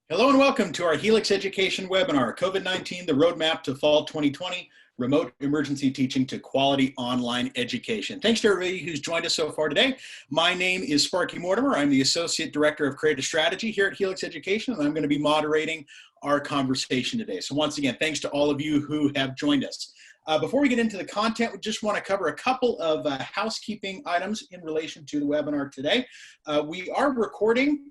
Hello and welcome to our Helix Education webinar, COVID-19, the Roadmap to Fall 2020, Remote Emergency Teaching to Quality Online Education. Thanks to everybody who's joined us so far today. My name is Sparky Mortimer. I'm the Associate Director of Creative Strategy here at Helix Education, and I'm going to be moderating our conversation today. So once again, thanks to all of you who have joined us. Before we get into the content, we just want to cover a couple of housekeeping items in relation to the webinar today. We are recording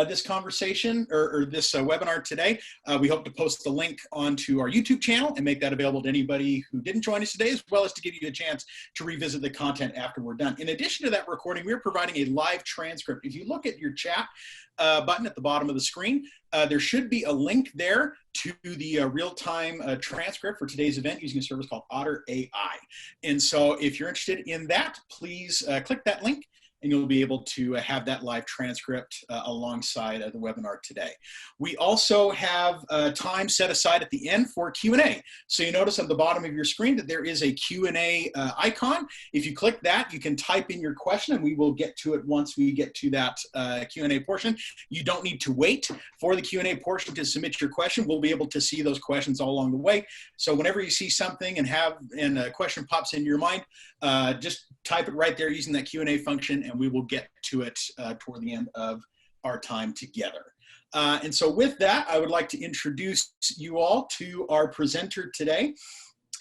this conversation or this webinar today. We hope to post the link onto our YouTube channel and make that available to anybody who didn't join us today, as well as to give you a chance to revisit the content after we're done. In addition to that recording, we're providing a live transcript. If you look at your chat button at the bottom of the screen, there should be a link there to the real-time transcript for today's event using a service called Otter AI. And so if you're interested in that, please click that link, and you'll be able to have that live transcript alongside the webinar today. We also have time set aside at the end for Q&A. So you notice at the bottom of your screen that there is a Q&A icon. If you click that, you can type in your question, and we will get to it once we get to that Q&A portion. You don't need to wait for the Q&A portion to submit your question. We'll be able to see those questions all along the way. So whenever you see something and a question pops into your mind, just type it right there using that Q&A function, and we will get to it toward the end of our time together. And so with that, I would like to introduce you all to our presenter today.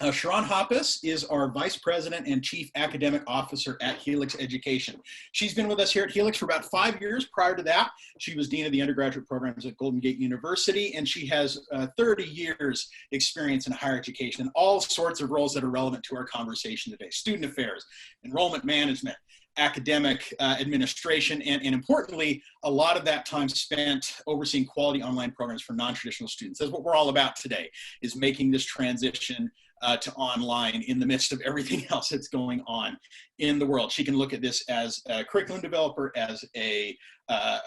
Cherron Hoppes is our Vice President and Chief Academic Officer at Helix Education. She's been with us here at Helix for about 5 years. Prior to that, she was Dean of the Undergraduate Programs at Golden Gate University, and she has 30 years experience in higher education in all sorts of roles that are relevant to our conversation today: student affairs, enrollment management, academic administration, and importantly, a lot of that time spent overseeing quality online programs for non-traditional students. That's what we're all about today, is making this transition to online in the midst of everything else that's going on in the world. She can look at this as a curriculum developer, as a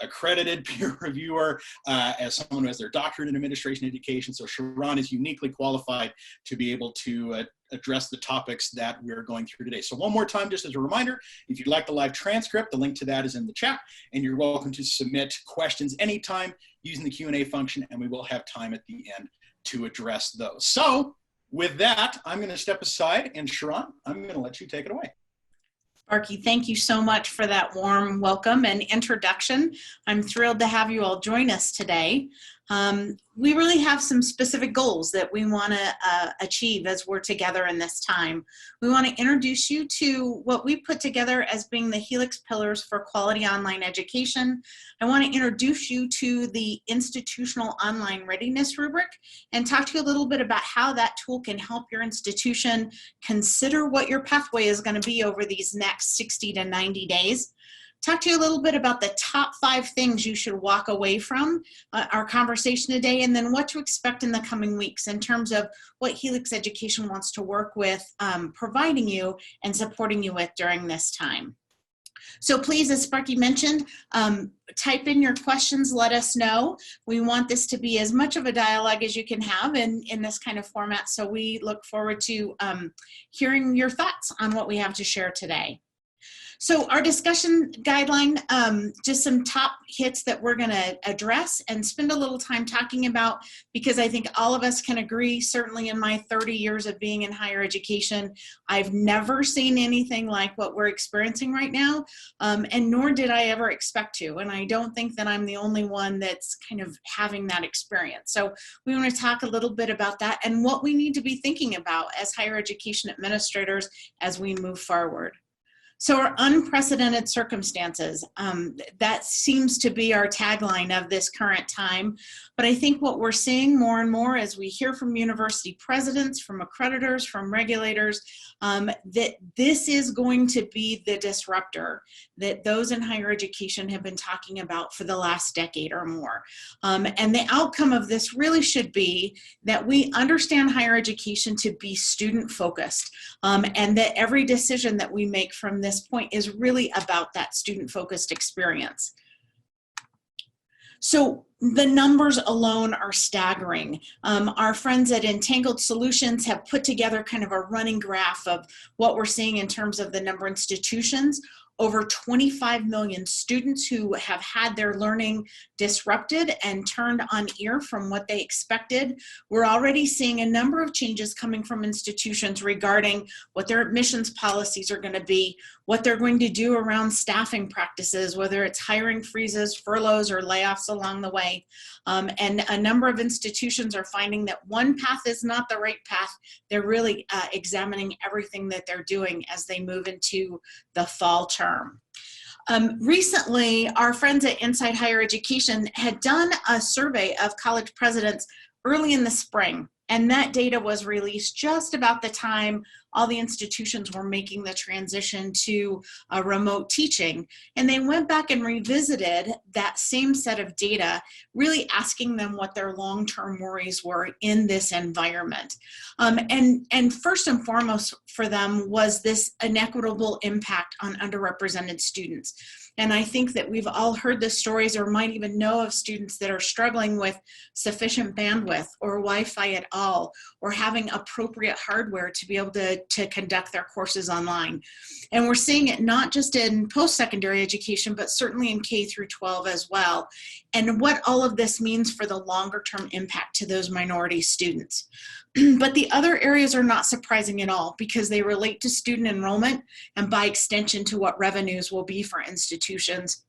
accredited peer reviewer, as someone who has their doctorate in administration education. So Cherron is uniquely qualified to be able to address the topics that we're going through today. So one more time, just as a reminder, if you'd like the live transcript, the link to that is in the chat, and you're welcome to submit questions anytime using the Q&A function, and we will have time at the end to address those. So with that, I'm going to step aside, and Cherron, I'm going to let you take it away. Sparky, thank you so much for that warm welcome and introduction. I'm thrilled to have you all join us today. We really have some specific goals that we want to achieve as we're together in this time. We want to introduce you to what we put together as being the Helix Pillars for Quality Online Education. I want to introduce you to the Institutional Online Readiness Rubric and talk to you a little bit about how that tool can help your institution consider what your pathway is going to be over these next 60 to 90 days. Talk to you a little bit about the top 5 things you should walk away from our conversation today, and then what to expect in the coming weeks in terms of what Helix Education wants to work with providing you and supporting you with during this time. So please, as Sparky mentioned, type in your questions, let us know. We want this to be as much of a dialogue as you can have in this kind of format, so we look forward to hearing your thoughts on what we have to share today. So our discussion guideline, just some top hits that we're going to address and spend a little time talking about, because I think all of us can agree, certainly in my 30 years of being in higher education, I've never seen anything like what we're experiencing right now, and nor did I ever expect to. And I don't think that I'm the only one that's kind of having that experience. So we want to talk a little bit about that and what we need to be thinking about as higher education administrators as we move forward. So our unprecedented circumstances, that seems to be our tagline of this current time. But I think what we're seeing more and more as we hear from university presidents, from accreditors, from regulators, that this is going to be the disruptor that those in higher education have been talking about for the last decade or more. And the outcome of this really should be that we understand higher education to be student focused, and that every decision that we make from this point is really about that student-focused experience. So the numbers alone are staggering. Our friends at Entangled Solutions have put together kind of a running graph of what we're seeing in terms of the number of institutions. over 25 million students who have had their learning disrupted and turned on ear from what they expected. We're already seeing a number of changes coming from institutions regarding what their admissions policies are going to be, what they're going to do around staffing practices, whether it's hiring freezes, furloughs, or layoffs along the way. And a number of institutions are finding that one path is not the right path. They're really examining everything that they're doing as they move into the fall term. Recently, our friends at Inside Higher Education had done a survey of college presidents early in the spring, and that data was released just about the time all the institutions were making the transition to remote teaching. And they went back and revisited that same set of data, really asking them what their long-term worries were in this environment. And first and foremost for them was this inequitable impact on underrepresented students. And I think that we've all heard the stories or might even know of students that are struggling with sufficient bandwidth or Wi-Fi at all, or having appropriate hardware to be able to conduct their courses online. And we're seeing it not just in post-secondary education, but certainly in K through 12 as well. And what all of this means for the longer term impact to those minority students. But the other areas are not surprising at all because they relate to student enrollment and by extension to what revenues will be for institutions,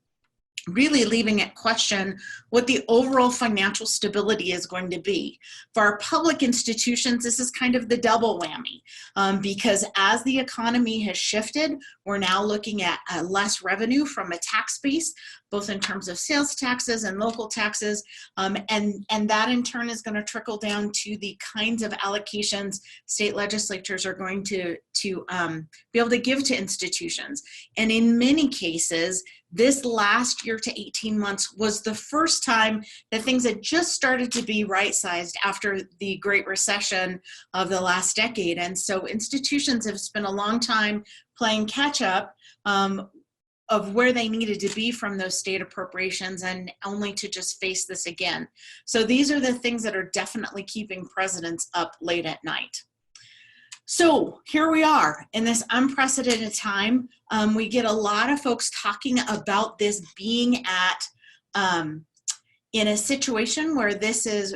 really leaving at question what the overall financial stability is going to be. For our public institutions, this is kind of the double whammy because as the economy has shifted, we're now looking at less revenue from a tax base, both in terms of sales taxes and local taxes, and that in turn is going to trickle down to the kinds of allocations state legislatures are going to be able to give to institutions. And in many cases, this last year to 18 months was the first time that things had just started to be right-sized after the Great Recession of the last decade. And so institutions have spent a long time playing catch-up of where they needed to be from those state appropriations and only to just face this again. So these are the things that are definitely keeping presidents up late at night. So here we are in this unprecedented time. We get a lot of folks talking about this being at in a situation where this is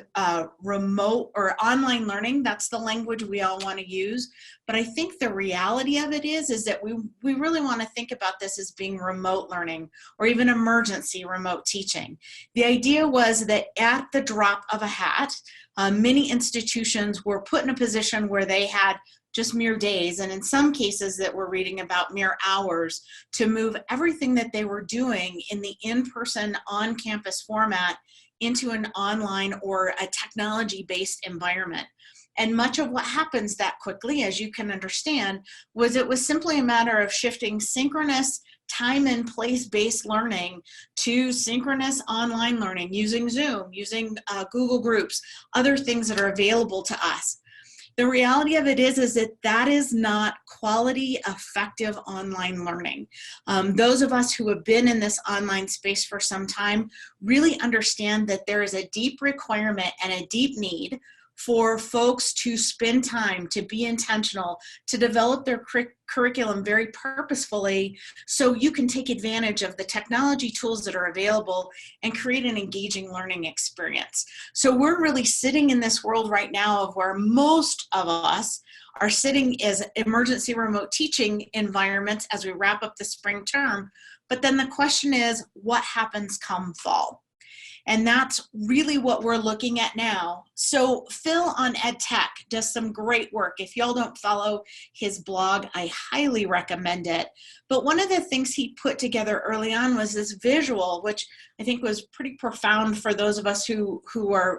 remote or online learning. That's the language we all want to use. But I think the reality of it is that we really want to think about this as being remote learning or even emergency remote teaching. The idea was that at the drop of a hat, many institutions were put in a position where they had just mere days, and in some cases that we're reading about mere hours, to move everything that they were doing in the in-person on-campus format into an online or a technology-based environment. And much of what happens that quickly, as you can understand, was it was simply a matter of shifting synchronous time and place-based learning to synchronous online learning using Zoom, using Google Groups, other things that are available to us. The reality of it is that is not quality, effective online learning. Those of us who have been in this online space for some time really understand that there is a deep requirement and a deep need for folks to spend time, to be intentional, to develop their curriculum very purposefully so you can take advantage of the technology tools that are available and create an engaging learning experience. So we're really sitting in this world right now of where most of us are sitting as emergency remote teaching environments as we wrap up the spring term. But then the question is, what happens come fall? And that's really what we're looking at now. So Phil on Ed Tech does some great work. If y'all don't follow his blog, I highly recommend it. But one of the things he put together early on was this visual, which I think was pretty profound for those of us who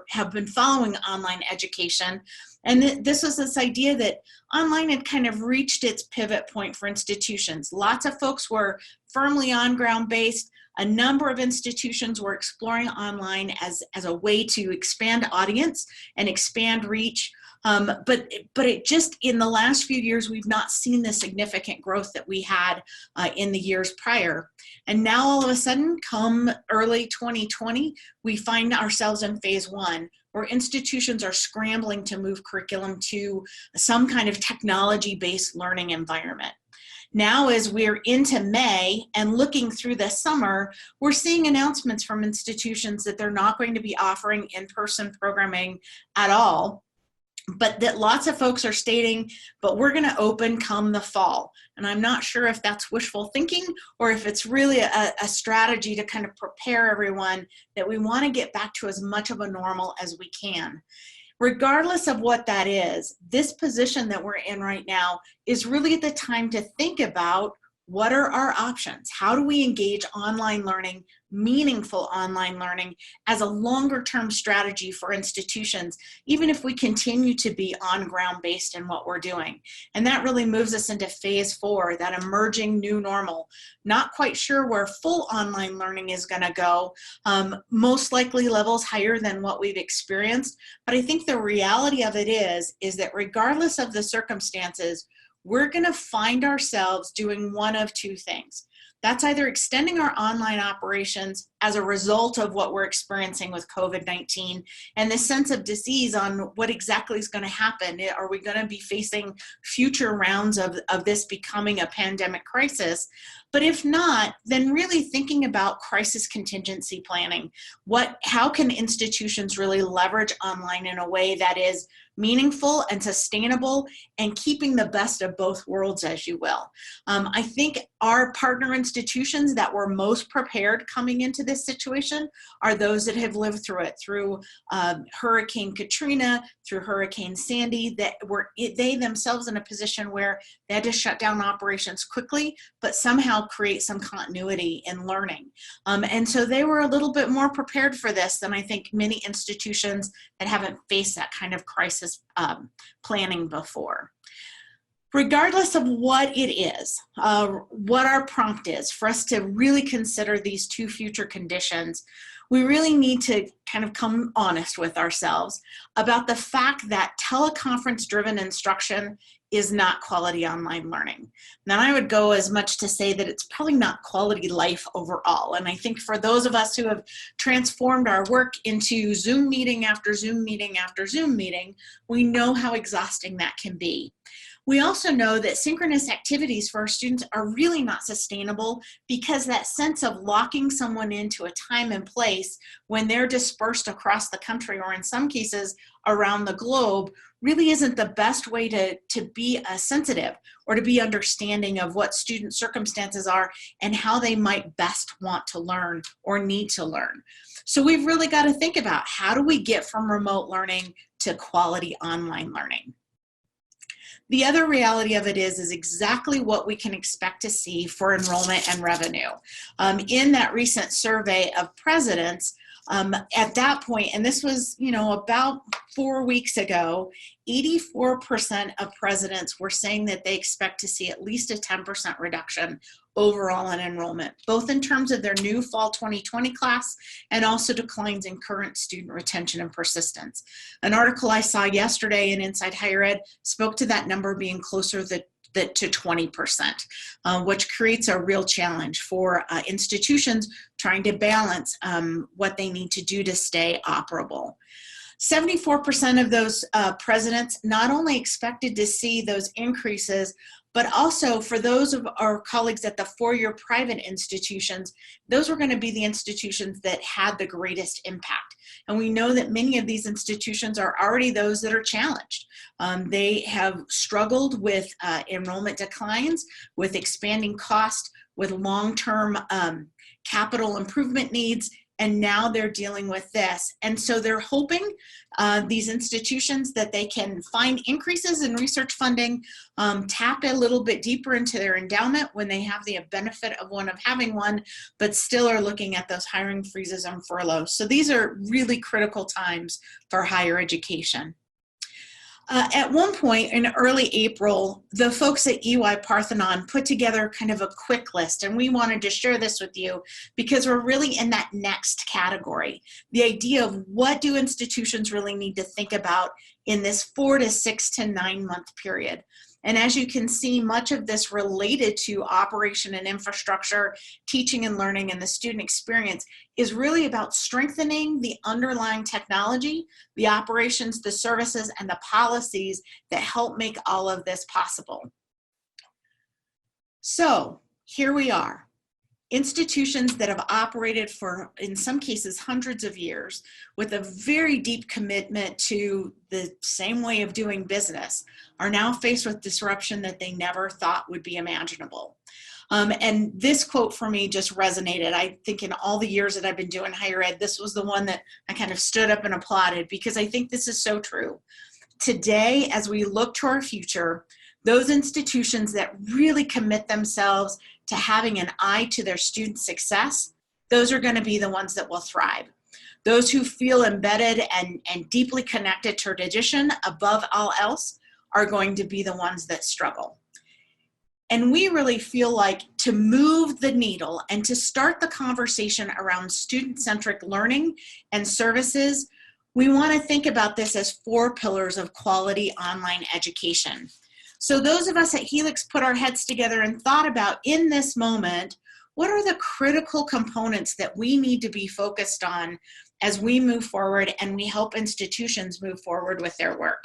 have been following online education. And this was this idea that online had kind of reached its pivot point for institutions. Lots of folks were firmly on ground based. A number of institutions were exploring online as a way to expand audience and expand reach. But it just, in the last few years, we've not seen the significant growth that we had in the years prior. And now all of a sudden, come early 2020, we find ourselves in phase one, where institutions are scrambling to move curriculum to some kind of technology-based learning environment. Now, as we're into May and looking through the summer, we're seeing announcements from institutions that they're not going to be offering in-person programming at all, but that lots of folks are stating, but we're going to open come the fall. And I'm not sure if that's wishful thinking or if it's really a strategy to kind of prepare everyone that we want to get back to as much of a normal as we can. Regardless of what that is, this position that we're in right now is really the time to think about what are our options? How do we engage online learning, meaningful online learning, as a longer term strategy for institutions, even if we continue to be on ground based in what we're doing? And that really moves us into phase 4, that emerging new normal. Not quite sure where full online learning is going to go, most likely levels higher than what we've experienced. But I think the reality of it is that regardless of the circumstances, we're going to find ourselves doing one of two things. That's either extending our online operations as a result of what we're experiencing with COVID-19 and the sense of disease on what exactly is going to happen. Are we going to be facing future rounds of this becoming a pandemic crisis? But if not, then really thinking about crisis contingency planning. How can institutions really leverage online in a way that is meaningful and sustainable and keeping the best of both worlds, as you will? I think our partner institutions that were most prepared coming into this situation are those that have lived through it, through Hurricane Katrina, through Hurricane Sandy, that were they themselves in a position where they had to shut down operations quickly, but somehow create some continuity in learning. And so they were a little bit more prepared for this than I think many institutions that haven't faced that kind of crisis planning before. Regardless of what it is, what our prompt is for us to really consider these two future conditions, we really need to kind of come honest with ourselves about the fact that teleconference-driven instruction is not quality online learning. Now, I would go as much to say that it's probably not quality life overall. And I think for those of us who have transformed our work into Zoom meeting after Zoom meeting after Zoom meeting, we know how exhausting that can be. We also know that synchronous activities for our students are really not sustainable because that sense of locking someone into a time and place when they're dispersed across the country or in some cases around the globe really isn't the best way to be sensitive or to be understanding of what student circumstances are and how they might best want to learn or need to learn. So we've really got to think about how do we get from remote learning to quality online learning. The other reality of it is exactly what we can expect to see for enrollment and revenue. In that recent survey of presidents, at that point, and this was, about 4 weeks ago, 84% of presidents were saying that they expect to see at least a 10% reduction overall in enrollment, both in terms of their new fall 2020 class and also declines in current student retention and persistence. An article I saw yesterday in Inside Higher Ed spoke to that number being closer to 20%, which creates a real challenge for institutions trying to balance what they need to do to stay operable. 74% of those presidents not only expected to see those increases, but also for those of our colleagues at the four-year private institutions, those were going to be the institutions that had the greatest impact. And we know that many of these institutions are already those that are challenged. They have struggled with enrollment declines, with expanding cost, with long-term capital improvement needs, and now they're dealing with this. And so they're hoping, these institutions, that they can find increases in research funding, tap a little bit deeper into their endowment when they have the benefit of having one, but still are looking at those hiring freezes and furloughs. So these are really critical times for higher education. At one point in early April, the folks at EY Parthenon put together kind of a quick list, and we wanted to share this with you because we're really in that next category. The idea of what do institutions really need to think about in this 4 to 6 to 9 month period. And as you can see, much of this related to operation and infrastructure, teaching and learning, and the student experience is really about strengthening the underlying technology, the operations, the services, and the policies that help make all of this possible. So here we are, institutions that have operated for, in some cases, hundreds of years with a very deep commitment to the same way of doing business are now faced with disruption that they never thought would be imaginable. And this quote for me just resonated. I think in all the years that I've been doing higher ed, this was the one that I kind of stood up and applauded, because I think this is so true. Today, as we look to our future, those institutions that really commit themselves to having an eye to their student success, those are going to be the ones that will thrive. Those who feel embedded and deeply connected to tradition above all else are going to be the ones that struggle. And we really feel like to move the needle and to start the conversation around student-centric learning and services, we want to think about this as 4 pillars of quality online education. So those of us at Helix put our heads together and thought about, in this moment, what are the critical components that we need to be focused on as we move forward and we help institutions move forward with their work.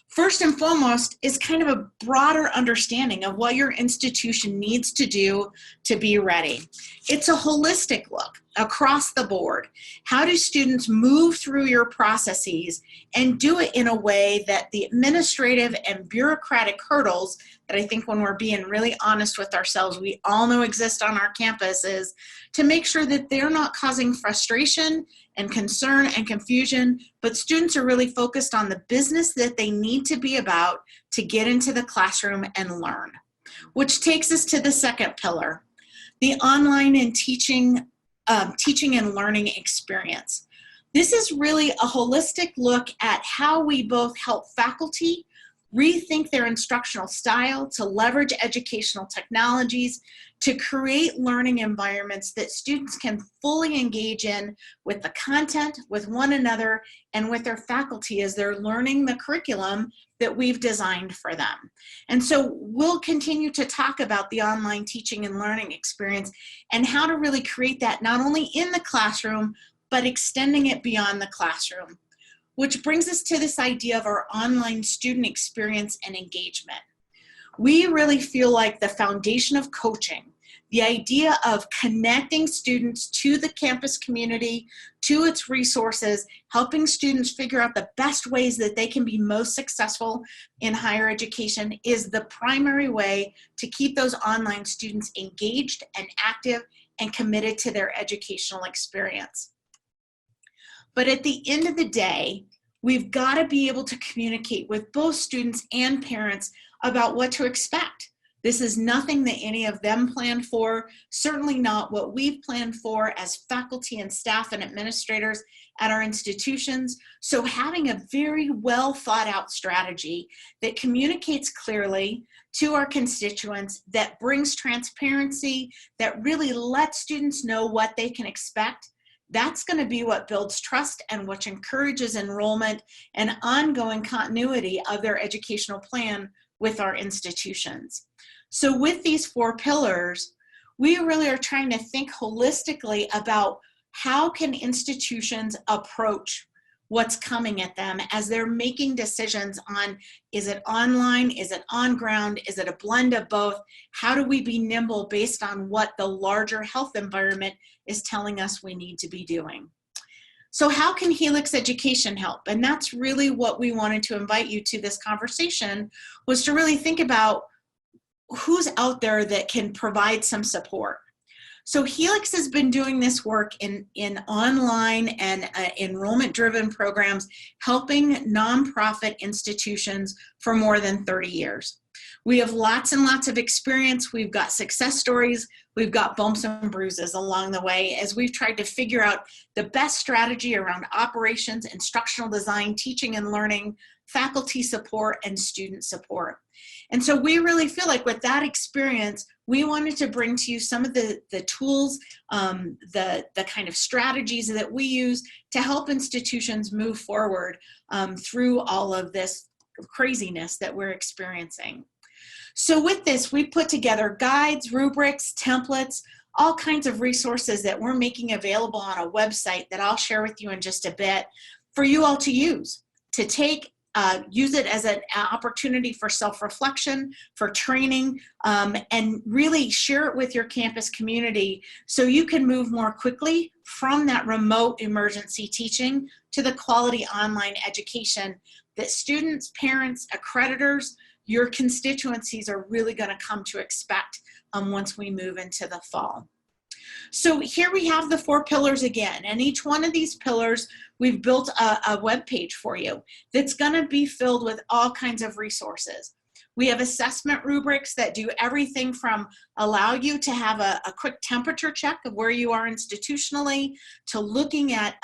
First and foremost is kind of a broader understanding of what your institution needs to do to be ready. It's a holistic look across the board. How do students move through your processes and do it in a way that the administrative and bureaucratic hurdles that I think, when we're being really honest with ourselves, we all know exist on our campuses, to make sure that they're not causing frustration and concern and confusion, but students are really focused on the business that they need to be about to get into the classroom and learn. Which takes us to the second pillar, the online and teaching and learning experience. This is really a holistic look at how we both help faculty rethink their instructional style to leverage educational technologies to create learning environments that students can fully engage in with the content, with one another, and with their faculty as they're learning the curriculum that we've designed for them. And so we'll continue to talk about the online teaching and learning experience and how to really create that not only in the classroom, but extending it beyond the classroom. Which brings us to this idea of our online student experience and engagement. We really feel like the foundation of coaching, the idea of connecting students to the campus community, to its resources, helping students figure out the best ways that they can be most successful in higher education, is the primary way to keep those online students engaged and active and committed to their educational experience. But at the end of the day, we've got to be able to communicate with both students and parents about what to expect. This is nothing that any of them planned for, certainly not what we've planned for as faculty and staff and administrators at our institutions. So having a very well thought out strategy that communicates clearly to our constituents, that brings transparency, that really lets students know what they can expect, that's going to be what builds trust and which encourages enrollment and ongoing continuity of their educational plan with our institutions. So with these 4 pillars, we really are trying to think holistically about how can institutions approach what's coming at them as they're making decisions on, is it online, is it on ground, is it a blend of both? How do we be nimble based on what the larger health environment is telling us we need to be doing? So how can Helix Education help? And that's really what we wanted to invite you to this conversation, was to really think about who's out there that can provide some support. So Helix has been doing this work in online and enrollment-driven programs, helping nonprofit institutions for more than 30 years. We have lots and lots of experience. We've got success stories. We've got bumps and bruises along the way as we've tried to figure out the best strategy around operations, instructional design, teaching and learning, faculty support, and student support. And so we really feel like with that experience, we wanted to bring to you some of the tools, the kind of strategies that we use to help institutions move forward through all of this craziness that we're experiencing. So with this, we put together guides, rubrics, templates, all kinds of resources that we're making available on a website that I'll share with you in just a bit for you all to use, to take use it as an opportunity for self-reflection, for training, and really share it with your campus community so you can move more quickly from that remote emergency teaching to the quality online education that students, parents, accreditors, your constituencies are really going to come to expect once we move into the fall. So here we have the 4 pillars again, and each one of these pillars, we've built a web page for you that's going to be filled with all kinds of resources. We have assessment rubrics that do everything from allow you to have a quick temperature check of where you are institutionally, to looking at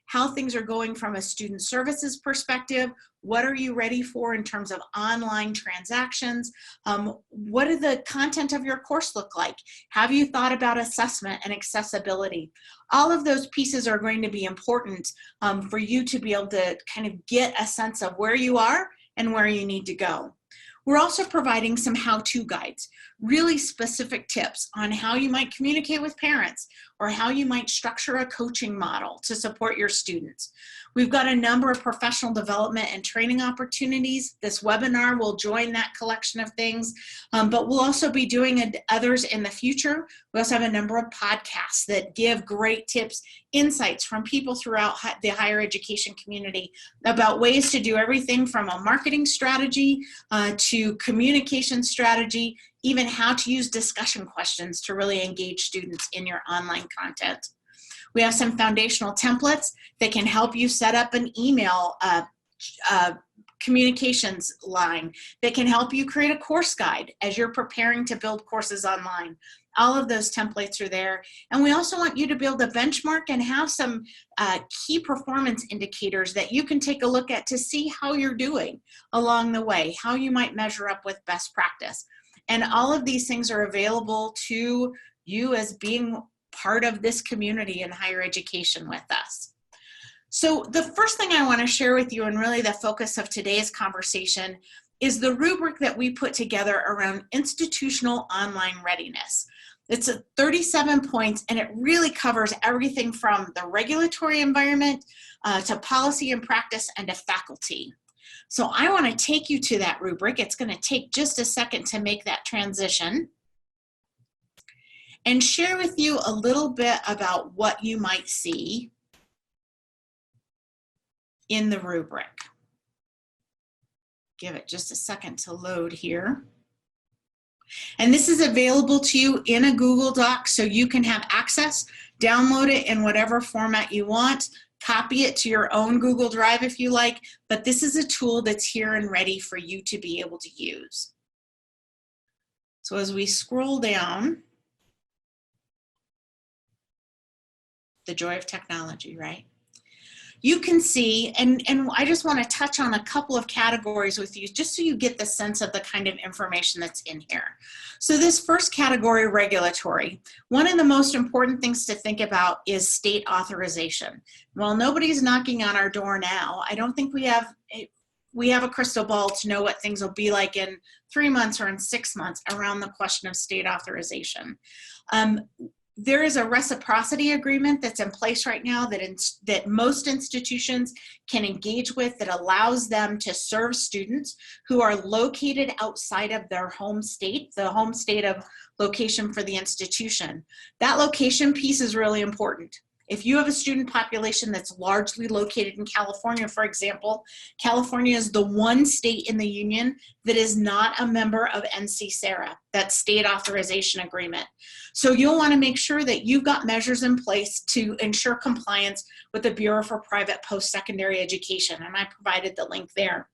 how things are going from a student services perspective. What are you ready for in terms of online transactions? What do the content of your course look like? Have you thought about assessment and accessibility? All of those pieces are going to be important for you to be able to kind of get a sense of where you are and where you need to go. We're also providing some how-to guides, really specific tips on how you might communicate with parents or how you might structure a coaching model to support your students. We've got a number of professional development and training opportunities. This webinar will join that collection of things, but we'll also be doing others in the future. We also have a number of podcasts that give great tips, insights from people throughout the higher education community about ways to do everything from a marketing strategy to communication strategy, even how to use discussion questions to really engage students in your online content. We have some foundational templates that can help you set up an email communications line, that can help you create a course guide as you're preparing to build courses online. All of those templates are there. And we also want you to build a benchmark and have some key performance indicators that you can take a look at to see how you're doing along the way, how you might measure up with best practice. And all of these things are available to you as being part of this community in higher education with us. So the first thing I want to share with you, and really the focus of today's conversation, is the rubric that we put together around institutional online readiness. It's 37 points, and it really covers everything from the regulatory environment to policy and practice and to faculty. So I want to take you to that rubric. It's going to take just a second to make that transition and share with you a little bit about what you might see in the rubric. Give it just a second to load here. And this is available to you in a Google Doc, so you can have access, download it in whatever format you want, copy it to your own Google Drive if you like, but this is a tool that's here and ready for you to be able to use. So as we scroll down, the joy of technology, right? You can see, and I just want to touch on a couple of categories with you just so you get the sense of the kind of information that's in here. So this first category, regulatory, one of the most important things to think about is state authorization. While nobody's knocking on our door now, I don't think we have a crystal ball to know what things will be like in 3 months or in 6 months around the question of state authorization. There is a reciprocity agreement that's in place right now that most institutions can engage with that allows them to serve students who are located outside of their home state, the home state of location for the institution. That location piece is really important. If you have a student population that's largely located in California, for example, California is the one state in the union that is not a member of NC-SARA, that state authorization agreement. So you'll want to make sure that you've got measures in place to ensure compliance with the Bureau for Private Post-Secondary Education, and I provided the link there.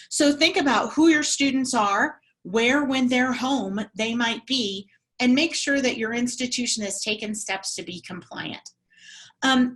So think about who your students are, where when they're home they might be, and make sure that your institution has taken steps to be compliant.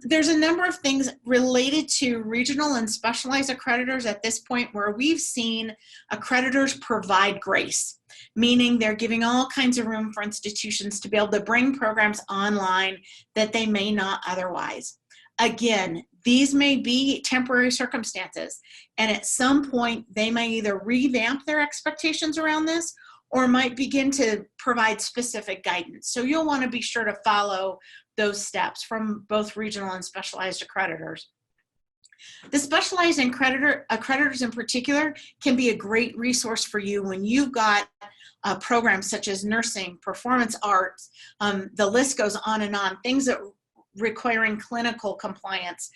There's a number of things related to regional and specialized accreditors at this point where we've seen accreditors provide grace, meaning they're giving all kinds of room for institutions to be able to bring programs online that they may not otherwise. Again, these may be temporary circumstances, and at some point they may either revamp their expectations around this or might begin to provide specific guidance. So you'll want to be sure to follow those steps from both regional and specialized accreditors. The specialized accreditors in particular can be a great resource for you when you've got programs such as nursing, performance arts, the list goes on and on, things that requiring clinical compliance.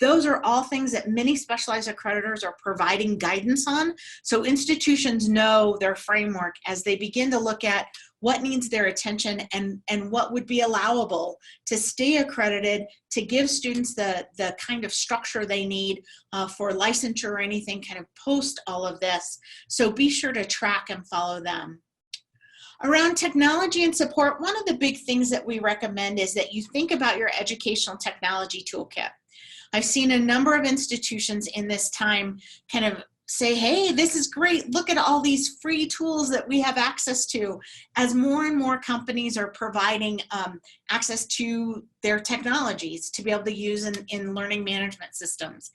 Those are all things that many specialized accreditors are providing guidance on. So institutions know their framework as they begin to look at what needs their attention and what would be allowable to stay accredited, to give students the kind of structure they need for licensure or anything kind of post all of this. So be sure to track and follow them. Around technology and support, one of the big things that we recommend is that you think about your educational technology toolkit. I've seen a number of institutions in this time kind of say, hey, this is great, look at all these free tools that we have access to, as more and more companies are providing access to their technologies to be able to use in learning management systems.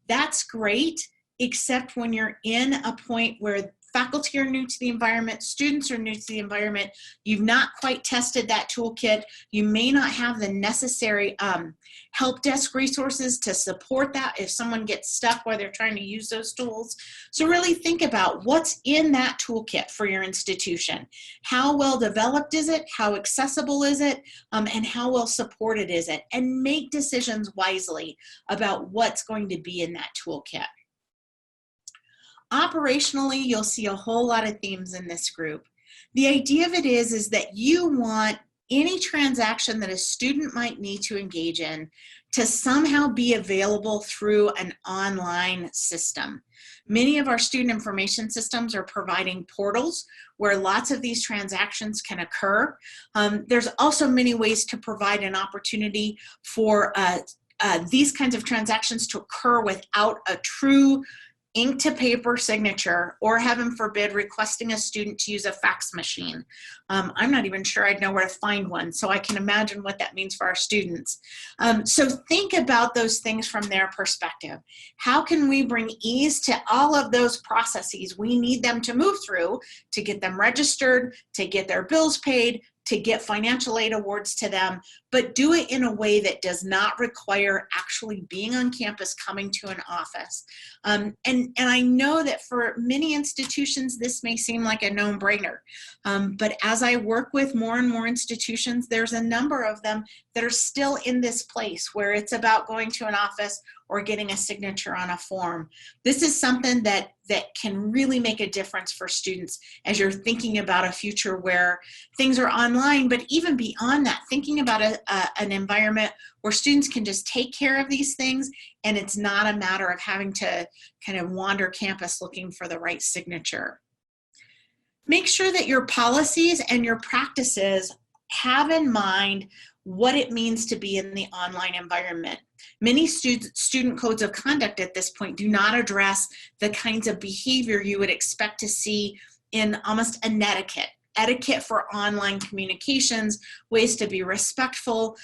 That's great, except when you're in a point where faculty are new to the environment, students are new to the environment, you've not quite tested that toolkit, you may not have the necessary help desk resources to support that if someone gets stuck while they're trying to use those tools. So really think about what's in that toolkit for your institution. How well developed is it? How accessible is it? And how well supported is it? And make decisions wisely about what's going to be in that toolkit. Operationally, you'll see a whole lot of themes in this group. The idea of it is that you want any transaction that a student might need to engage in to somehow be available through an online system. Many of our student information systems are providing portals where lots of these transactions can occur. There's also many ways to provide an opportunity for these kinds of transactions to occur without a true ink to paper signature, or heaven forbid, requesting a student to use a fax machine. I'm not even sure I'd know where to find one, so I can imagine what that means for our students. So think about those things from their perspective. How can we bring ease to all of those processes we need them to move through to get them registered, to get their bills paid, to get financial aid awards to them, but do it in a way that does not require actually being on campus, coming to an office. And I know that for many institutions, this may seem like a no-brainer, but as I work with more and more institutions, there's a number of them that are still in this place where it's about going to an office or getting a signature on a form. This is something that can really make a difference for students as you're thinking about a future where things are online, but even beyond that, thinking about an environment where students can just take care of these things and it's not a matter of having to kind of wander campus looking for the right signature. Make sure that your policies and your practices have in mind what it means to be in the online environment. Many student codes of conduct at this point do not address the kinds of behavior you would expect to see in almost an etiquette for online communications, ways to be respectful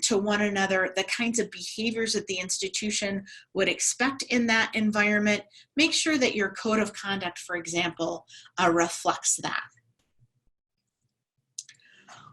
to one another, the kinds of behaviors that the institution would expect in that environment. Make sure that your code of conduct, for example, reflects that.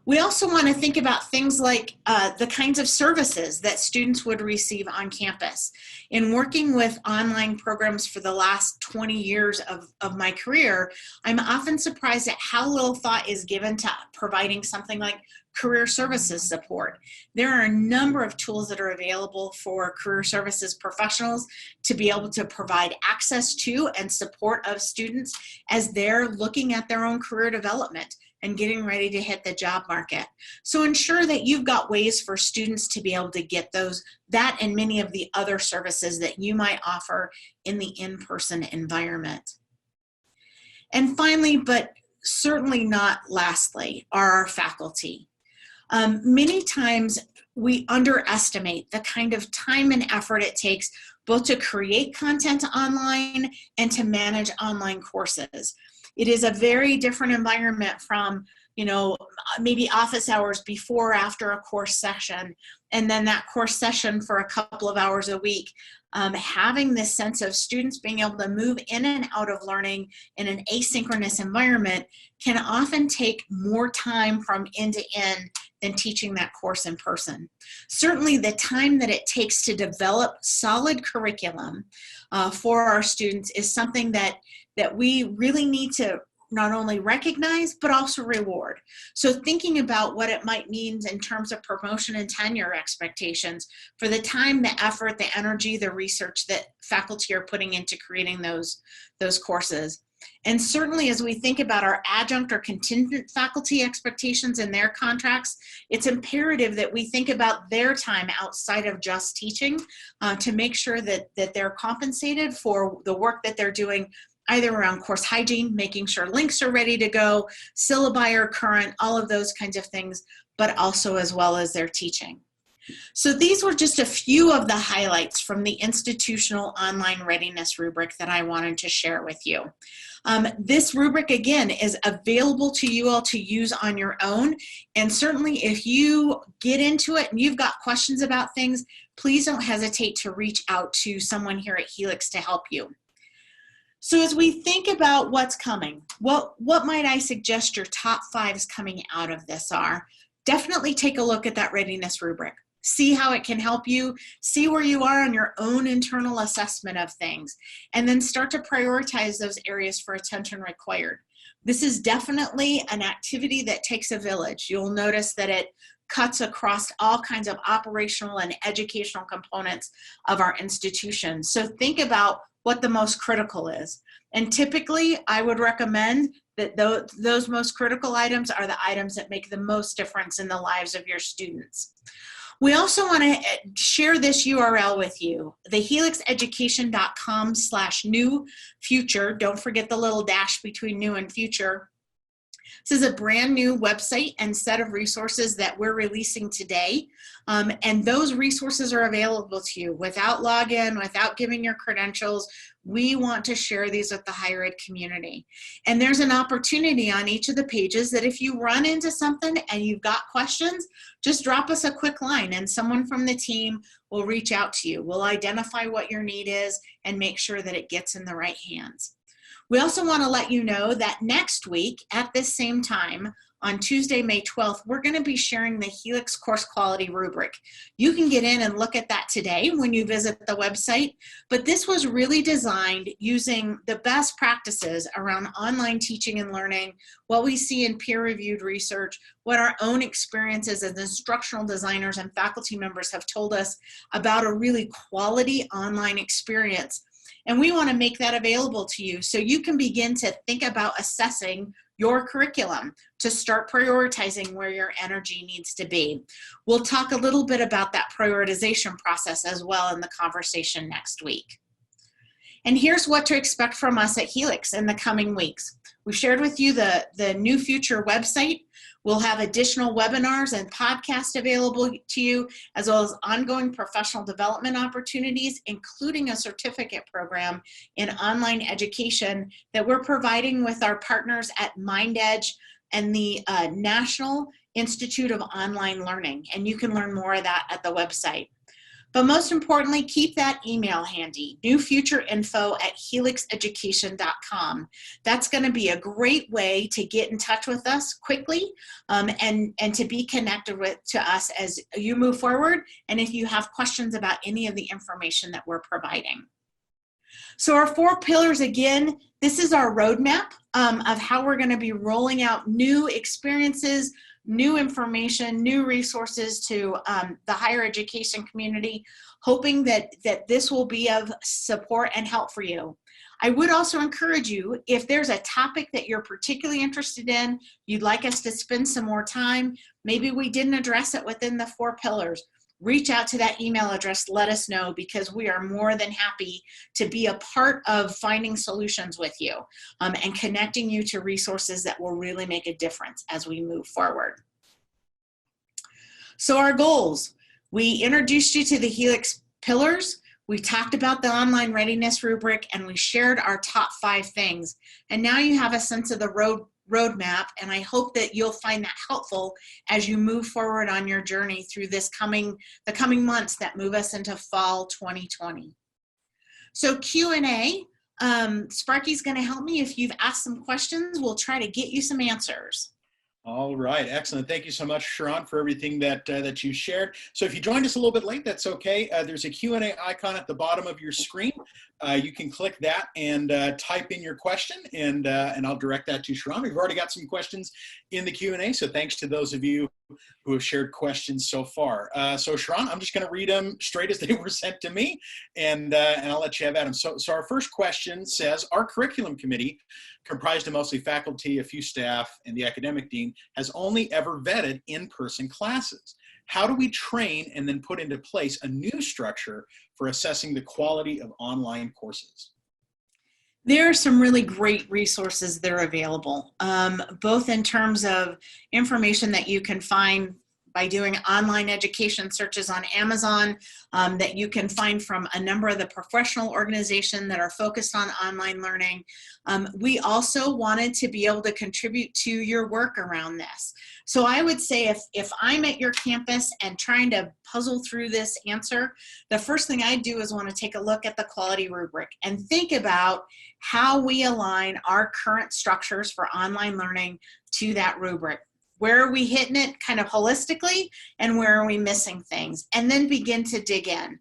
We also want to think about things like the kinds of services that students would receive on campus. In working with online programs for the last 20 years of my career, I'm often surprised at how little thought is given to providing something like career services support. There are a number of tools that are available for career services professionals to be able to provide access to and support of students as they're looking at their own career development and getting ready to hit the job market. So ensure that you've got ways for students to be able to get that and many of the other services that you might offer in the in-person environment. And finally, but certainly not lastly, are our faculty. Many times we underestimate the kind of time and effort it takes both to create content online and to manage online courses. It is a very different environment from, maybe office hours before or after a course session, and then that course session for a couple of hours a week. Having this sense of students being able to move in and out of learning in an asynchronous environment can often take more time from end to end than teaching that course in person. Certainly the time that it takes to develop solid curriculum for our students is something that we really need to not only recognize, but also reward. So thinking about what it might mean in terms of promotion and tenure expectations for the time, the effort, the energy, the research that faculty are putting into creating those courses. And certainly as we think about our adjunct or contingent faculty expectations in their contracts, it's imperative that we think about their time outside of just teaching to make sure that they're compensated for the work that they're doing, either around course hygiene, making sure links are ready to go, syllabi are current, all of those kinds of things, but also as well as their teaching. So these were just a few of the highlights from the institutional online readiness rubric that I wanted to share with you. This rubric, again, is available to you all to use on your own. And certainly if you get into it and you've got questions about things, please don't hesitate to reach out to someone here at Helix to help you. So as we think about what's coming, what might I suggest your top 5s coming out of this are? Definitely take a look at that readiness rubric. See how it can help you, see where you are on your own internal assessment of things, and then start to prioritize those areas for attention required. This is definitely an activity that takes a village. You'll notice that it cuts across all kinds of operational and educational components of our institution. So think about what the most critical is. And typically, I would recommend that those most critical items are the items that make the most difference in the lives of your students. We also want to share this URL with you, the helixeducation.com/new future. Don't forget the little dash between new and future. This is a brand new website and set of resources that we're releasing today. And those resources are available to you without login, without giving your credentials. We want to share these with the higher ed community. And there's an opportunity on each of the pages that if you run into something and you've got questions, just drop us a quick line and someone from the team will reach out to you. We'll identify what your need is and make sure that it gets in the right hands. We also want to let you know that next week at this same time, on Tuesday, May 12th, we're going to be sharing the Helix Course Quality Rubric. You can get in and look at that today when you visit the website, but this was really designed using the best practices around online teaching and learning, what we see in peer-reviewed research, what our own experiences as instructional designers and faculty members have told us about a really quality online experience. And we want to make that available to you so you can begin to think about assessing your curriculum to start prioritizing where your energy needs to be. We'll talk a little bit about that prioritization process as well in the conversation next week. And here's what to expect from us at Helix in the coming weeks. We've shared with you the New Future website. We'll have additional webinars and podcasts available to you, as well as ongoing professional development opportunities, including a certificate program in online education that we're providing with our partners at MindEdge and the National Institute of Online Learning. And you can learn more of that at the website. But most importantly, keep that email handy, newfutureinfo@helixeducation.com. That's going to be a great way to get in touch with us quickly and to be connected to us as you move forward and if you have questions about any of the information that we're providing. So our 4 pillars, again, this is our roadmap of how we're going to be rolling out new experiences, new information, new resources to the higher education community, hoping that this will be of support and help for you. I would also encourage you, if there's a topic that you're particularly interested in, you'd like us to spend some more time, maybe we didn't address it within the 4 pillars, reach out to that email address, let us know, because we are more than happy to be a part of finding solutions with you and connecting you to resources that will really make a difference as we move forward. So our goals, we introduced you to the Helix pillars, we talked about the online readiness rubric, and we shared our top 5 things. And now you have a sense of the roadmap, and I hope that you'll find that helpful as you move forward on your journey through the coming months that move us into fall 2020. So Q&A, Sparky's going to help me. If you've asked some questions, we'll try to get you some answers. All right, excellent. Thank you so much, Cherron, for everything that you shared. So if you joined us a little bit late, that's okay. There's a Q&A icon at the bottom of your screen. You can click that and type in your question, and I'll direct that to Cherron. We've already got some questions in the Q&A, so thanks to those of you who have shared questions so far. So Cherron, I'm just going to read them straight as they were sent to me, and I'll let you have at them. So our first question says, our curriculum committee, comprised of mostly faculty, a few staff, and the academic dean, has only ever vetted in-person classes. How do we train and then put into place a new structure for assessing the quality of online courses? There are some really great resources that are available, both in terms of information that you can find by doing online education searches on Amazon, that you can find from a number of the professional organizations that are focused on online learning. We also wanted to be able to contribute to your work around this. So I would say if I'm at your campus and trying to puzzle through this answer, the first thing I do is want to take a look at the quality rubric and think about how we align our current structures for online learning to that rubric. Where are we hitting it kind of holistically, and where are we missing things? And then begin to dig in.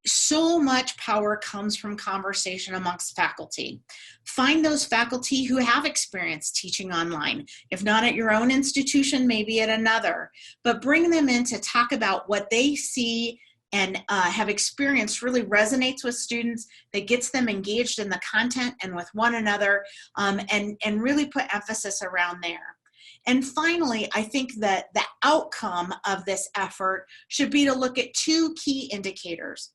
So much power comes from conversation amongst faculty. Find those faculty who have experience teaching online. If not at your own institution, maybe at another. But bring them in to talk about what they see and have experienced really resonates with students, that gets them engaged in the content and with one another, and really put emphasis around there. And finally, I think that the outcome of this effort should be to look at two key indicators.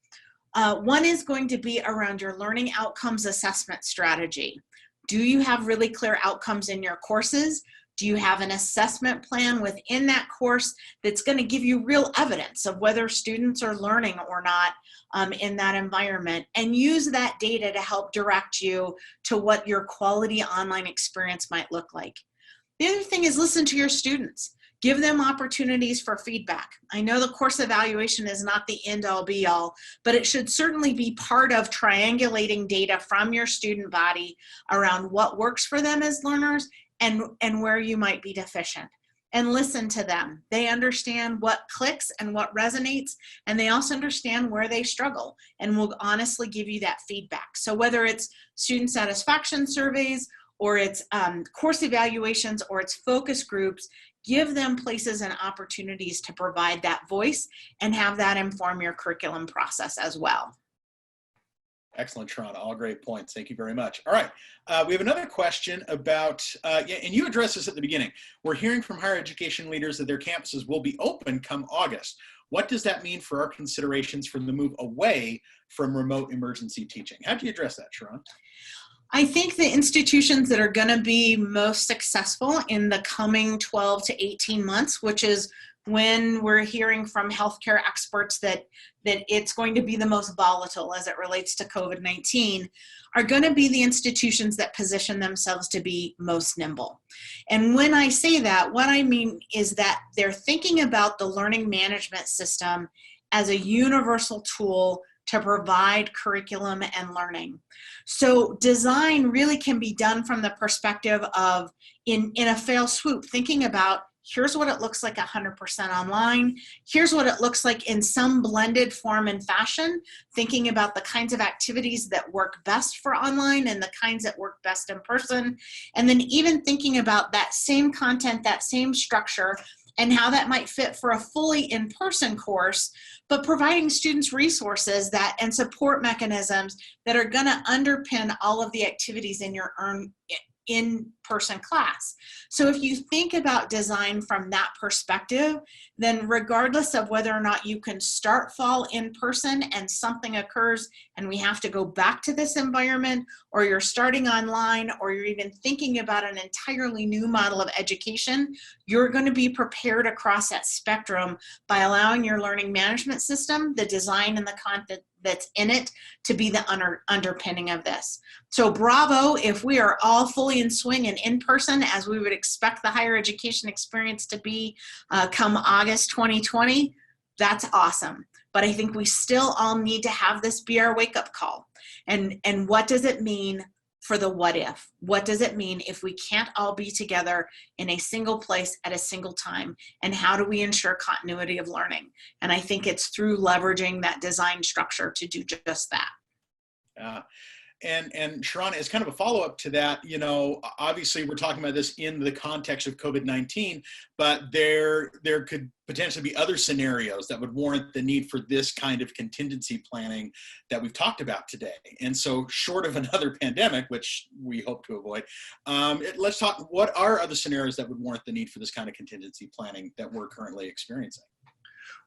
One is going to be around your learning outcomes assessment strategy. Do you have really clear outcomes in your courses? Do you have an assessment plan within that course that's going to give you real evidence of whether students are learning or not in that environment? And use that data to help direct you to what your quality online experience might look like. The other thing is listen to your students. Give them opportunities for feedback. I know the course evaluation is not the end-all be-all, but it should certainly be part of triangulating data from your student body around what works for them as learners and where you might be deficient. And listen to them. They understand what clicks and what resonates, and they also understand where they struggle, and will honestly give you that feedback. So whether it's student satisfaction surveys, or it's course evaluations, or it's focus groups, give them places and opportunities to provide that voice and have that inform your curriculum process as well. Excellent, Cherron. All great points. Thank you very much. All right. We have another question about, and you addressed this at the beginning. We're hearing from higher education leaders that their campuses will be open come August. What does that mean for our considerations from the move away from remote emergency teaching? How do you address that, Cherron? I think the institutions that are going to be most successful in the coming 12 to 18 months, which is when we're hearing from healthcare experts that it's going to be the most volatile as it relates to COVID-19, are going to be the institutions that position themselves to be most nimble. And when I say that, what I mean is that they're thinking about the learning management system as a universal tool to provide curriculum and learning. So design really can be done from the perspective of, in a fail swoop, thinking about here's what it looks like 100% online, here's what it looks like in some blended form and fashion, thinking about the kinds of activities that work best for online and the kinds that work best in person, and then even thinking about that same content, that same structure, and how that might fit for a fully in-person course, but providing students resources that and support mechanisms that are going to underpin all of the activities in your in-person class. So if you think about design from that perspective, then regardless of whether or not you can start fall in person and something occurs and we have to go back to this environment, or you're starting online, or you're even thinking about an entirely new model of education, you're going to be prepared across that spectrum by allowing your learning management system, the design and the content that's in it, to be the underpinning of this. So bravo if we are all fully in swing and in person as we would expect the higher education experience to be come August 2020. That's awesome. But I think we still all need to have this be our wake-up call. And what does it mean for the what if. What does it mean if we can't all be together in a single place at a single time? And how do we ensure continuity of learning? And I think it's through leveraging that design structure to do just that. And Cherron, as kind of a follow-up to that, you know, obviously we're talking about this in the context of COVID-19, but there could potentially be other scenarios that would warrant the need for this kind of contingency planning that we've talked about today. And so short of another pandemic, which we hope to avoid, let's talk, what are other scenarios that would warrant the need for this kind of contingency planning that we're currently experiencing?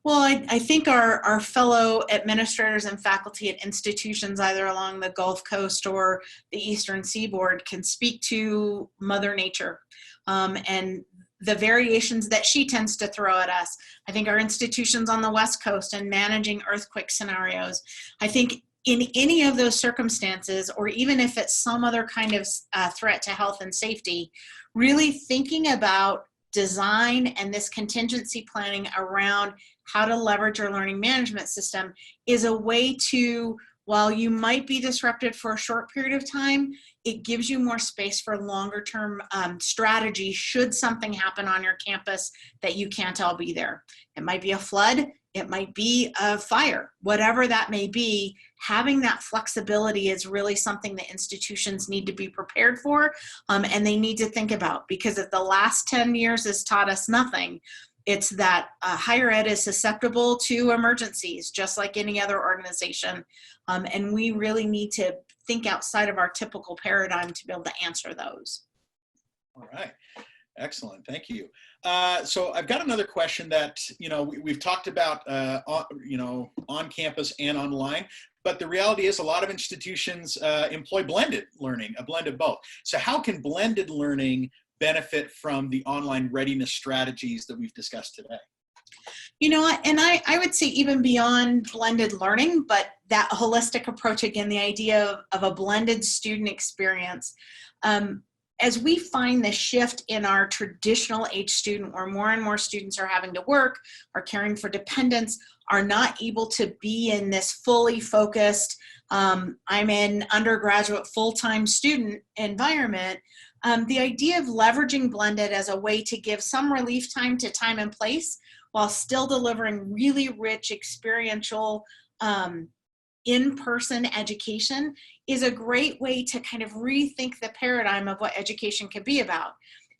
Well, I think our fellow administrators and faculty at institutions either along the Gulf Coast or the Eastern Seaboard can speak to Mother Nature and the variations that she tends to throw at us. I think our institutions on the West Coast and managing earthquake scenarios, I think in any of those circumstances, or even if it's some other kind of threat to health and safety, really thinking about design and this contingency planning around how to leverage our learning management system is a way to, while you might be disrupted for a short period of time, it gives you more space for longer term strategy should something happen on your campus that you can't all be there. It might be a flood, it might be a fire, whatever that may be. Having that flexibility is really something that institutions need to be prepared for and they need to think about, because if the last 10 years has taught us nothing, it's that higher ed is susceptible to emergencies, just like any other organization. And we really need to think outside of our typical paradigm to be able to answer those. All right. Excellent. Thank you. So I've got another question that, you know, we've talked about, on campus and online, but the reality is a lot of institutions employ blended learning, a blend of both. So how can blended learning benefit from the online readiness strategies that we've discussed today? You know, and I would say even beyond blended learning, but that holistic approach, again, the idea of a blended student experience. As we find the shift in our traditional age student, where more and more students are having to work, are caring for dependents, are not able to be in this fully focused, I'm an undergraduate full-time student environment, the idea of leveraging blended as a way to give some relief time to time and place while still delivering really rich experiential in-person education is a great way to kind of rethink the paradigm of what education could be about.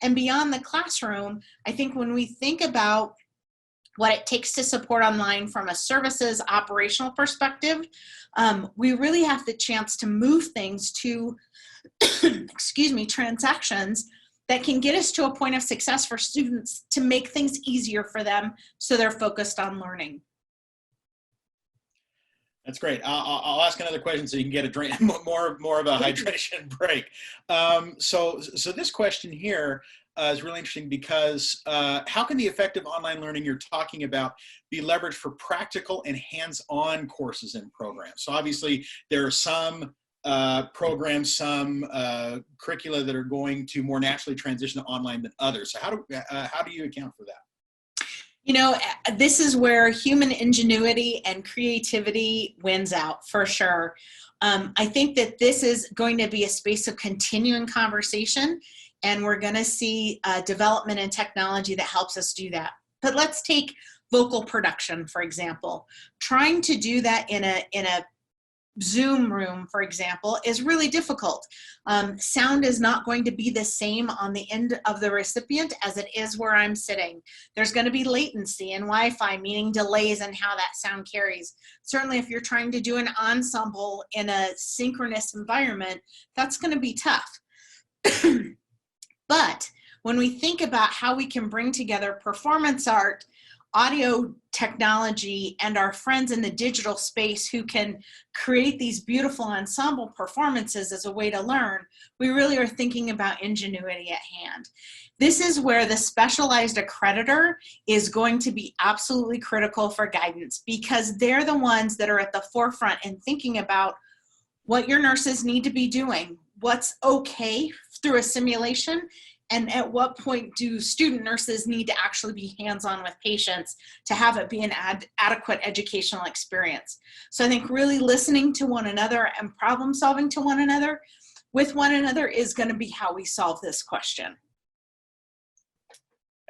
And beyond the classroom, I think when we think about what it takes to support online from a services operational perspective, we really have the chance to move things to, excuse me, transactions that can get us to a point of success for students to make things easier for them so they're focused on learning. That's great. I'll ask another question so you can get a drink, more of a hydration break. So this question here is really interesting because how can the effective online learning you're talking about be leveraged for practical and hands-on courses and programs? So obviously there are some programs, some curricula that are going to more naturally transition to online than others. So how do you account for that? You know, this is where human ingenuity and creativity wins out for sure. I think that this is going to be a space of continuing conversation, and we're going to see development in technology that helps us do that. But let's take vocal production, for example. Trying to do that in a Zoom room, for example, is really difficult. Sound is not going to be the same on the end of the recipient as it is where I'm sitting. There's going to be latency and Wi-Fi, meaning delays in how that sound carries. Certainly if you're trying to do an ensemble in a synchronous environment, that's going to be tough. But when we think about how we can bring together performance art, audio technology, and our friends in the digital space who can create these beautiful ensemble performances as a way to learn, we really are thinking about ingenuity at hand. This is where the specialized accreditor is going to be absolutely critical for guidance, because they're the ones that are at the forefront in thinking about what your nurses need to be doing, what's okay through a simulation, and at what point do student nurses need to actually be hands-on with patients to have it be an adequate educational experience. So I think really listening to one another and problem solving to one another with one another is going to be how we solve this question.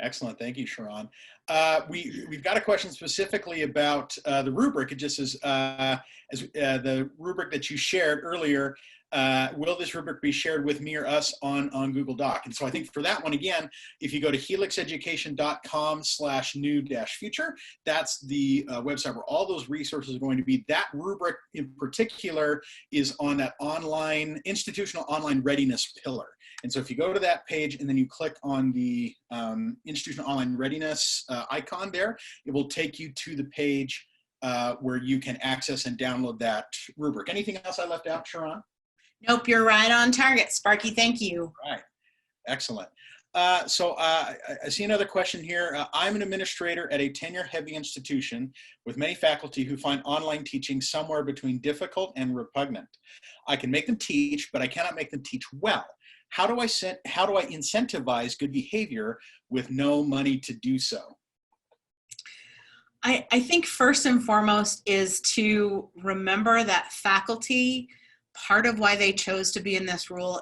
Excellent. Thank you, Cherron. We've got a question specifically about the rubric. It just says, the rubric that you shared earlier, will this rubric be shared with me or us on Google Doc? And so I think for that one, again, if you go to helixeducation.com/new-future, that's the website where all those resources are going to be. That rubric in particular is on that online, institutional online readiness pillar. And so if you go to that page and then you click on the institutional online readiness icon there, it will take you to the page where you can access and download that rubric. Anything else I left out, Cherron? Nope, you're right on target, Sparky. Thank you. Right. Excellent. So I see another question here. I'm an administrator at a tenure-heavy institution with many faculty who find online teaching somewhere between difficult and repugnant. I can make them teach, but I cannot make them teach well. How do I incentivize good behavior with no money to do so? I think first and foremost is to remember that faculty, part of why they chose to be in this role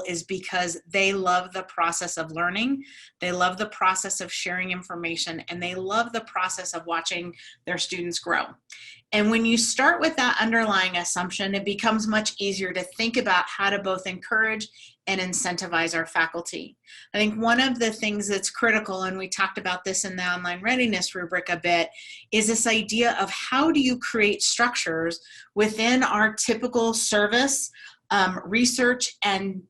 is because they love the process of learning, they love the process of sharing information, and they love the process of watching their students grow. And when you start with that underlying assumption, it becomes much easier to think about how to both encourage and incentivize our faculty. I think one of the things that's critical, and we talked about this in the online readiness rubric a bit, is this idea of how do you create structures within our typical service, research, and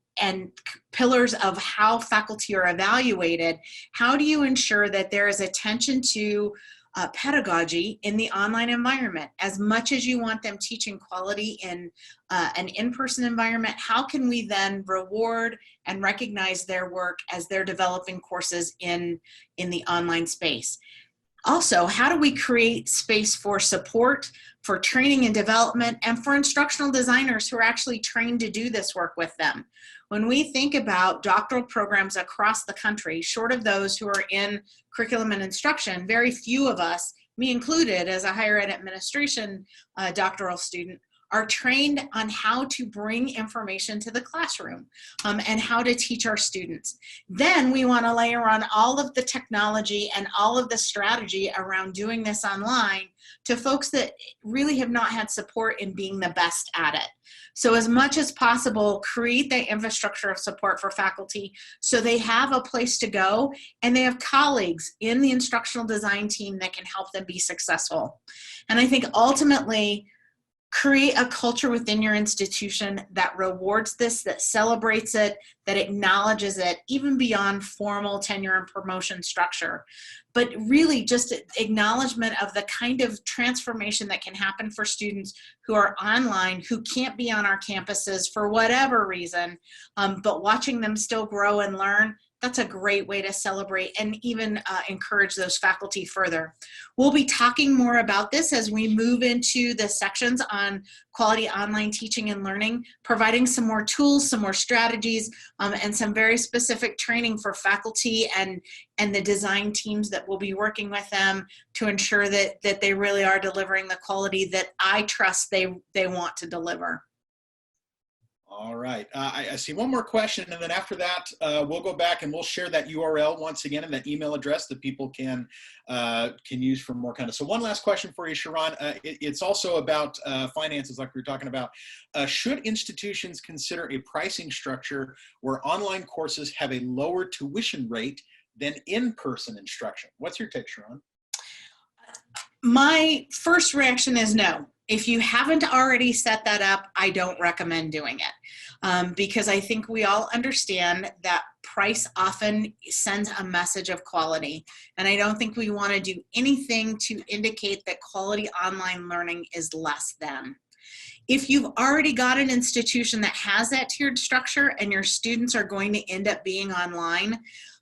pillars of how faculty are evaluated. How do you ensure that there is attention to pedagogy in the online environment? As much as you want them teaching quality in an in-person environment, how can we then reward and recognize their work as they're developing courses in the online space? Also, how do we create space for support, for training and development, and for instructional designers who are actually trained to do this work with them? When we think about doctoral programs across the country, short of those who are in curriculum and instruction, very few of us, me included as a higher ed administration doctoral student, are trained on how to bring information to the classroom and how to teach our students. Then we want to layer on all of the technology and all of the strategy around doing this online to folks that really have not had support in being the best at it. So as much as possible, create that infrastructure of support for faculty so they have a place to go and they have colleagues in the instructional design team that can help them be successful. And I think ultimately, create a culture within your institution that rewards this, that celebrates it, that acknowledges it, even beyond formal tenure and promotion structure. But really just acknowledgement of the kind of transformation that can happen for students who are online, who can't be on our campuses for whatever reason, but watching them still grow and learn. That's a great way to celebrate and even encourage those faculty further. We'll be talking more about this as we move into the sections on quality online teaching and learning, providing some more tools, some more strategies, and some very specific training for faculty and the design teams that will be working with them to ensure that they really are delivering the quality that I trust they want to deliver. All right, I see one more question, and then after that, we'll go back and we'll share that URL once again and that email address that people can use for more kind of. So one last question for you, Cherron. It's also about finances, like we were talking about. Should institutions consider a pricing structure where online courses have a lower tuition rate than in-person instruction? What's your take, Cherron? My first reaction is no. If you haven't already set that up, I don't recommend doing it because I think we all understand that price often sends a message of quality. And I don't think we want to do anything to indicate that quality online learning is less than. If you've already got an institution that has that tiered structure and your students are going to end up being online,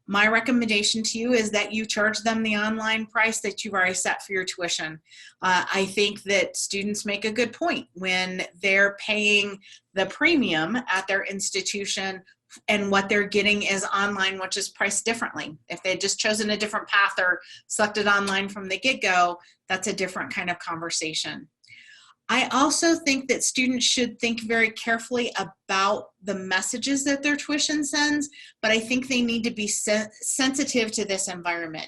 my recommendation to you is that you charge them the online price that you've already set for your tuition. I think that students make a good point when they're paying the premium at their institution and what they're getting is online, which is priced differently. If they had just chosen a different path or selected online from the get-go, that's a different kind of conversation. I also think that students should think very carefully about the messages that their tuition sends, but I think they need to be sensitive to this environment,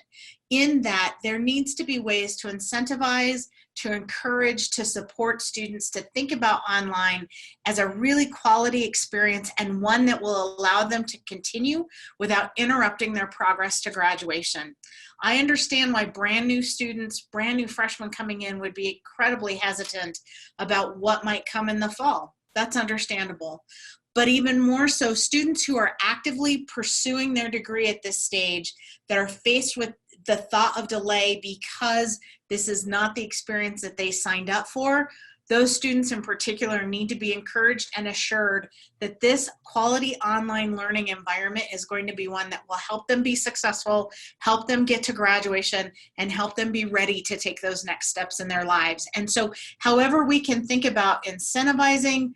in that there needs to be ways to incentivize, to encourage, to support students to think about online as a really quality experience, and one that will allow them to continue without interrupting their progress to graduation. I understand why brand new students, brand new freshmen coming in would be incredibly hesitant about what might come in the fall. That's understandable. But even more so, students who are actively pursuing their degree at this stage, that are faced with the thought of delay because this is not the experience that they signed up for, those students in particular need to be encouraged and assured that this quality online learning environment is going to be one that will help them be successful, help them get to graduation, and help them be ready to take those next steps in their lives. And so however we can think about incentivizing,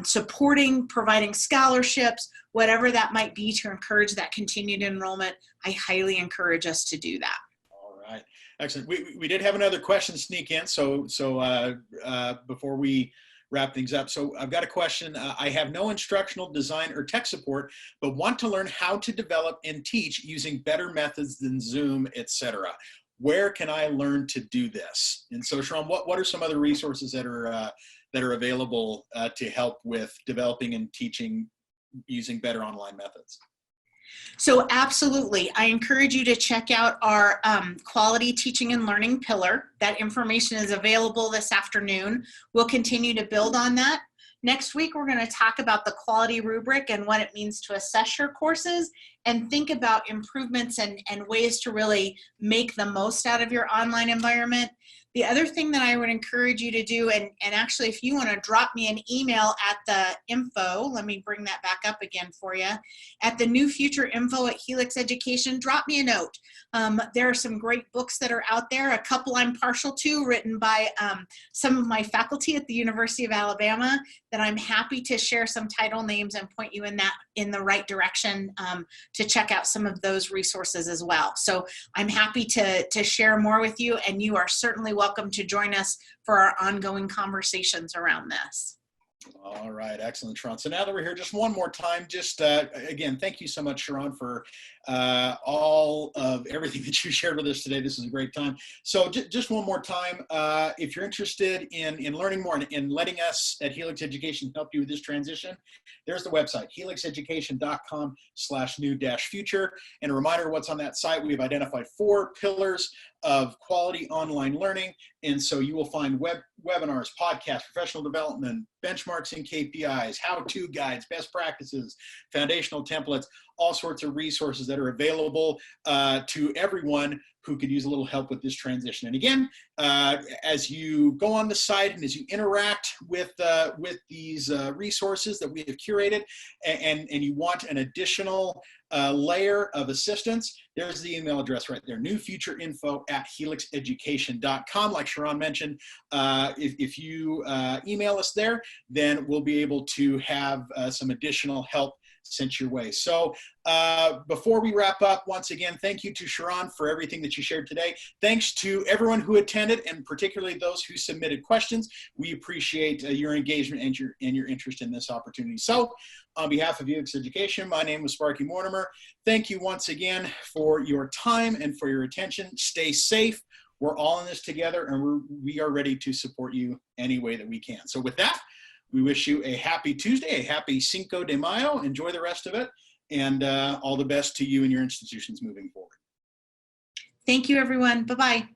supporting, providing scholarships, whatever that might be to encourage that continued enrollment, I highly encourage us to do that. All right. Excellent. We did have another question sneak in, so before we wrap things up. So I've got a question. I have no instructional design or tech support, but want to learn how to develop and teach using better methods than Zoom, etc. Where can I learn to do this? And so, Cherron, what are some other resources that are available to help with developing and teaching using better online methods? So absolutely, I encourage you to check out our quality teaching and learning pillar. That information is available this afternoon. We'll continue to build on that. Next week, we're going to talk about the quality rubric and what it means to assess your courses and think about improvements and ways to really make the most out of your online environment. The other thing that I would encourage you to do, and actually if you want to drop me an email at the info, let me bring that back up again for you, at the new future info at Helix Education, drop me a note. There are some great books that are out there, a couple I'm partial to, written by some of my faculty at the University of Alabama, that I'm happy to share some title names and point you in the right direction to check out some of those resources as well. So I'm happy to share more with you, and you are certainly welcome to join us for our ongoing conversations around this. All right, excellent, Cherron. So now that we're here, just one more time, just again, thank you so much, Cherron, for all of everything that you shared with us today. This is a great time. So just one more time, if you're interested in learning more and in letting us at Helix Education help you with this transition, there's the website, helixeducation.com/new-future. And a reminder what's on that site. We've identified 4 pillars of quality online learning. And so you will find webinars, podcasts, professional development, benchmarks and KPIs, how-to guides, best practices, foundational templates, all sorts of resources that are available to everyone who could use a little help with this transition. And again, as you go on the site and as you interact with these resources that we have curated, and you want an additional layer of assistance, there's the email address right there, newfutureinfo@helixeducation.com. Like Cherron mentioned, if you email us there, then we'll be able to have some additional help sent your way. So before we wrap up, once again, thank you to Cherron for everything that you shared today. Thanks to everyone who attended, and particularly those who submitted questions. We appreciate your engagement and your interest in this opportunity. So on behalf of Helix Education, my name is Sparky Mortimer. Thank you once again for your time and for your attention. Stay safe. We're all in this together, and we are ready to support you any way that we can. So with that, we wish you a happy Tuesday, a happy Cinco de Mayo. Enjoy the rest of it, and all the best to you and your institutions moving forward. Thank you, everyone. Bye-bye.